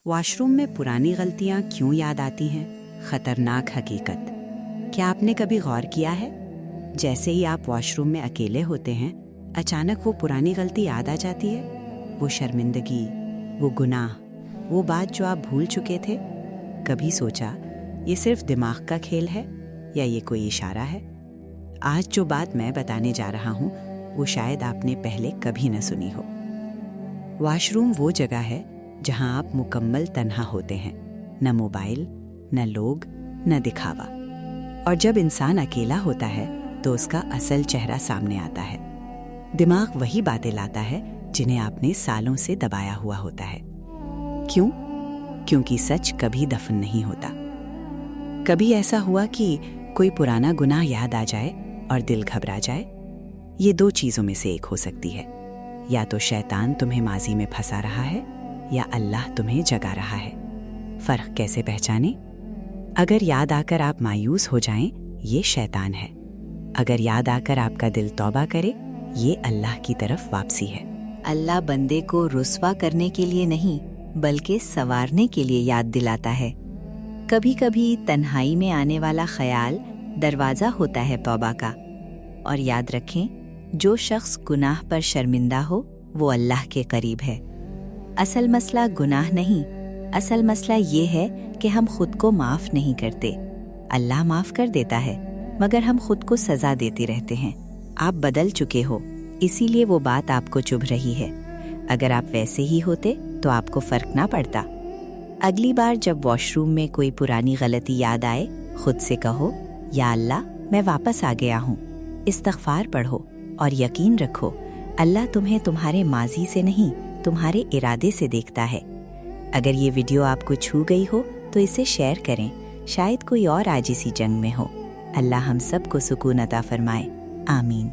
Washroom में पुरानी गलतियां क्यों याद आती हैं? खतरनाक हकीकत। क्या आपने कभी गौर किया है, जैसे ही आप वॉशरूम में अकेले होते हैं, अचानक वो पुरानी गलती याद आ जाती है? वो शर्मिंदगी, वो गुनाह, वो बात जो आप भूल चुके थे। कभी सोचा ये सिर्फ दिमाग का खेल है या ये कोई इशारा है? आज जो बात मैं बताने जा रहा हूँ वो शायद आपने पहले कभी न सुनी हो। वॉशरूम वो जगह है जहाँ आप मुकम्मल तन्हा होते हैं, न मोबाइल, न लोग, न दिखावा। और जब इंसान अकेला होता है तो उसका असल चेहरा सामने आता है। दिमाग वही बातें लाता है जिन्हें आपने सालों से दबाया हुआ होता है। क्यों? क्योंकि सच कभी दफन नहीं होता। कभी ऐसा हुआ कि कोई पुराना गुनाह याद आ जाए और दिल घबरा जाए? ये दो चीजों में से एक हो सकती है। या तो शैतान तुम्हें माजी में फंसा रहा है या अल्लाह तुम्हें जगा रहा है। फर्क कैसे पहचाने? अगर याद आकर आप मायूस हो जाएं, ये शैतान है। अगर याद आकर आपका दिल तौबा करे, ये अल्लाह की तरफ वापसी है। अल्लाह बंदे को रुस्वा करने के लिए नहीं, बल्कि संवारने के लिए याद दिलाता है। कभी कभी तन्हाई में आने वाला ख्याल दरवाज़ा होता है तौबा का। और याद रखें, जो शख्स गुनाह पर शर्मिंदा हो वो अल्लाह के करीब है। असल मसला गुनाह नहीं, असल मसला ये है कि हम खुद को माफ़ नहीं करते। अल्लाह माफ़ कर देता है, मगर हम खुद को सज़ा देते रहते हैं। आप बदल चुके हो, इसीलिए वो बात आपको चुभ रही है। अगर आप वैसे ही होते तो आपको फ़र्क ना पड़ता। अगली बार जब वॉशरूम में कोई पुरानी गलती याद आए, खुद से कहो, या अल्लाह, मैं वापस आ गया हूँ। इस्तग़फ़ार पढ़ो और यकीन रखो, अल्लाह तुम्हें तुम्हारे माजी से नहीं, तुम्हारे इरादे से देखता है। अगर ये वीडियो आपको छू गई हो तो इसे शेयर करें, शायद कोई और आज इसी जंग में हो। अल्लाह हम सबको सुकून अता फरमाए। आमीन।